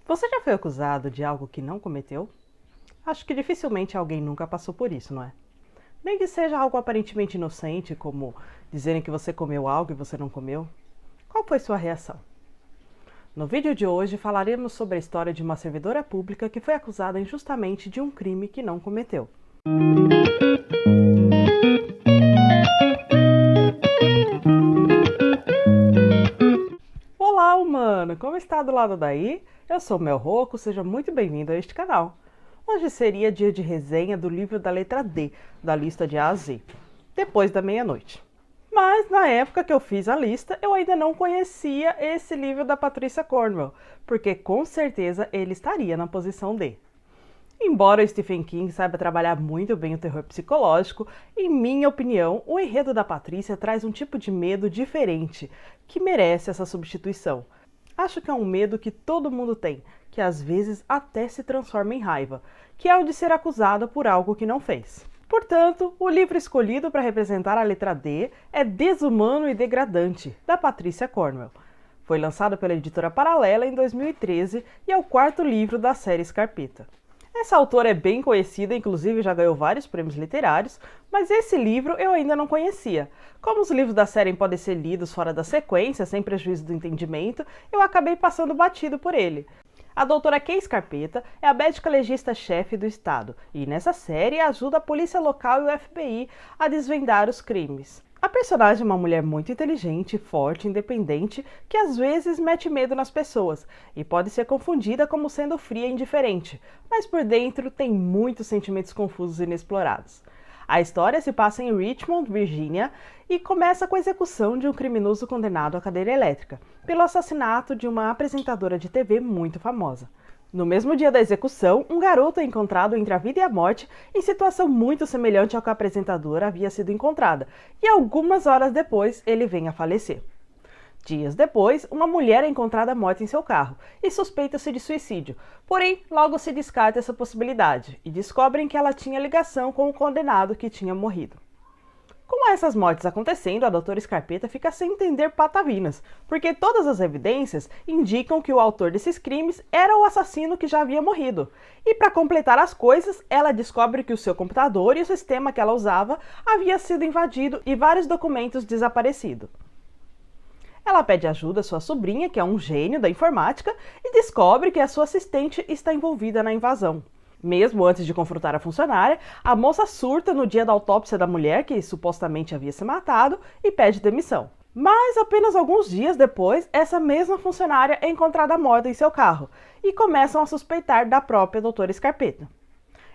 Você já foi acusado de algo que não cometeu? Acho que dificilmente alguém nunca passou por isso, não é? Nem que seja algo aparentemente inocente, como dizerem que você comeu algo e você não comeu. Qual foi sua reação? No vídeo de hoje falaremos sobre a história de uma servidora pública que foi acusada injustamente de um crime que não cometeu. Olá, humano! Como está do lado daí? Eu sou Mel Rocco, seja muito bem-vindo a este canal. Hoje seria dia de resenha do livro da letra D, da lista de A a Z, depois da meia-noite. Mas na época que eu fiz a lista, eu ainda não conhecia esse livro da Patricia Cornwell, porque com certeza ele estaria na posição D. Embora o Stephen King saiba trabalhar muito bem o terror psicológico, em minha opinião, o enredo da Patrícia traz um tipo de medo diferente, que merece essa substituição. Acho que é um medo que todo mundo tem, que às vezes até se transforma em raiva, que é o de ser acusada por algo que não fez. Portanto, o livro escolhido para representar a letra D é Desumano e Degradante, da Patricia Cornwell. Foi lançado pela editora Paralela em 2013 e é o quarto livro da série Scarpetta. Essa autora é bem conhecida, inclusive já ganhou vários prêmios literários, mas esse livro eu ainda não conhecia. Como os livros da série podem ser lidos fora da sequência, sem prejuízo do entendimento, eu acabei passando batido por ele. A doutora Kay Scarpetta é a médica legista-chefe do estado, e nessa série ajuda a polícia local e o FBI a desvendar os crimes. A personagem é uma mulher muito inteligente, forte, independente, que às vezes mete medo nas pessoas e pode ser confundida como sendo fria e indiferente, mas por dentro tem muitos sentimentos confusos e inexplorados. A história se passa em Richmond, Virgínia, e começa com a execução de um criminoso condenado à cadeira elétrica, pelo assassinato de uma apresentadora de TV muito famosa. No mesmo dia da execução, um garoto é encontrado entre a vida e a morte em situação muito semelhante ao que a apresentadora havia sido encontrada, e algumas horas depois ele vem a falecer. Dias depois, uma mulher é encontrada morta em seu carro e suspeita-se de suicídio, porém logo se descarta essa possibilidade e descobrem que ela tinha ligação com o condenado que tinha morrido. Com essas mortes acontecendo, a doutora Scarpetta fica sem entender patavinas, porque todas as evidências indicam que o autor desses crimes era o assassino que já havia morrido. E para completar as coisas, ela descobre que o seu computador e o sistema que ela usava havia sido invadido e vários documentos desaparecidos. Ela pede ajuda à sua sobrinha, que é um gênio da informática, e descobre que a sua assistente está envolvida na invasão. Mesmo antes de confrontar a funcionária, a moça surta no dia da autópsia da mulher que supostamente havia se matado e pede demissão. Mas apenas alguns dias depois, essa mesma funcionária é encontrada morta em seu carro e começam a suspeitar da própria doutora Scarpetta.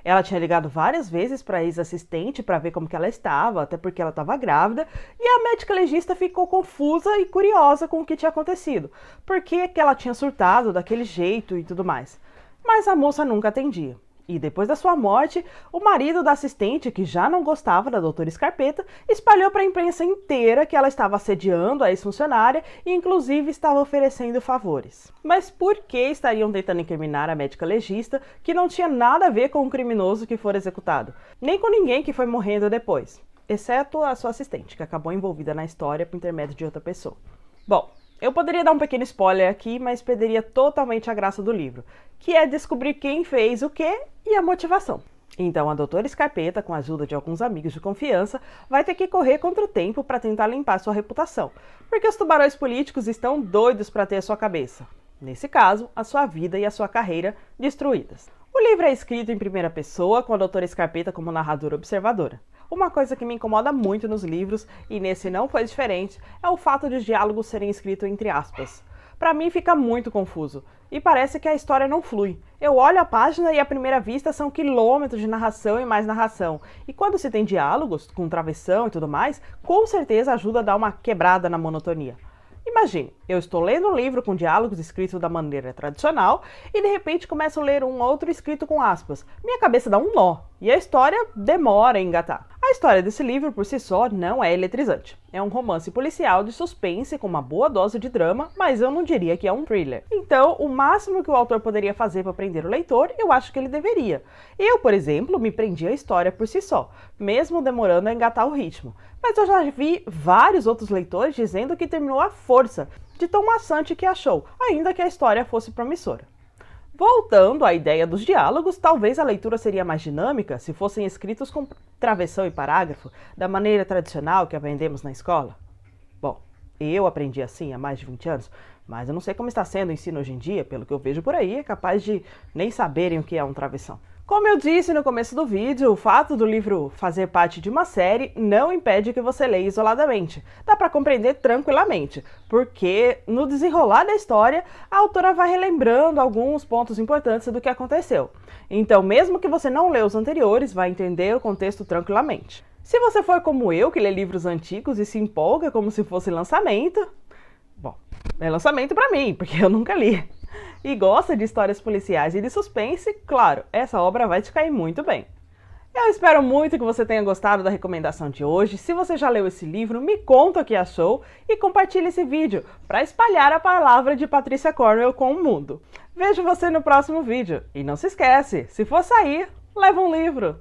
Ela tinha ligado várias vezes para a ex-assistente para ver como que ela estava, até porque ela estava grávida, e a médica legista ficou confusa e curiosa com o que tinha acontecido, porque que ela tinha surtado daquele jeito e tudo mais. Mas a moça nunca atendia. E depois da sua morte, o marido da assistente, que já não gostava da doutora Scarpetta, espalhou para a imprensa inteira que ela estava assediando a ex-funcionária e inclusive estava oferecendo favores. Mas por que estariam tentando incriminar a médica legista, que não tinha nada a ver com o criminoso que for executado, nem com ninguém que foi morrendo depois, exceto a sua assistente, que acabou envolvida na história por intermédio de outra pessoa? Bom, eu poderia dar um pequeno spoiler aqui, mas perderia totalmente a graça do livro, que é descobrir quem fez o quê e a motivação. Então a doutora Scarpetta, com a ajuda de alguns amigos de confiança, vai ter que correr contra o tempo para tentar limpar sua reputação, porque os tubarões políticos estão doidos para ter a sua cabeça. Nesse caso, a sua vida e a sua carreira destruídas. O livro é escrito em primeira pessoa, com a doutora Scarpetta como narradora observadora. Uma coisa que me incomoda muito nos livros, e nesse não foi diferente, é o fato de os diálogos serem escritos entre aspas. Para mim fica muito confuso, e parece que a história não flui. Eu olho a página e à primeira vista são quilômetros de narração e mais narração. E quando se tem diálogos, com travessão e tudo mais, com certeza ajuda a dar uma quebrada na monotonia. Imagine, eu estou lendo um livro com diálogos escritos da maneira tradicional e de repente começo a ler um outro escrito com aspas. Minha cabeça dá um nó e a história demora a engatar. A história desse livro por si só não é eletrizante. É um romance policial de suspense com uma boa dose de drama, mas eu não diria que é um thriller. Então, o máximo que o autor poderia fazer para prender o leitor, eu acho que ele deveria. Eu, por exemplo, me prendi à história por si só, mesmo demorando a engatar o ritmo. Mas eu já vi vários outros leitores dizendo que terminou à força, de tão maçante que achou, ainda que a história fosse promissora. Voltando à ideia dos diálogos, talvez a leitura seria mais dinâmica se fossem escritos com travessão e parágrafo, da maneira tradicional que aprendemos na escola. Bom, eu aprendi assim há mais de 20 anos, mas eu não sei como está sendo o ensino hoje em dia. Pelo que eu vejo por aí, é capaz de nem saberem o que é um travessão. Como eu disse no começo do vídeo, o fato do livro fazer parte de uma série não impede que você leia isoladamente. Dá para compreender tranquilamente, porque no desenrolar da história, a autora vai relembrando alguns pontos importantes do que aconteceu. Então, mesmo que você não lê os anteriores, vai entender o contexto tranquilamente. Se você for como eu, que lê livros antigos e se empolga como se fosse lançamento, bom, é lançamento para mim, porque eu nunca li. E gosta de histórias policiais e de suspense, claro, essa obra vai te cair muito bem. Eu espero muito que você tenha gostado da recomendação de hoje. Se você já leu esse livro, me conta o que achou e compartilhe esse vídeo para espalhar a palavra de Patrícia Cornwell com o mundo. Vejo você no próximo vídeo. E não se esquece, se for sair, leva um livro!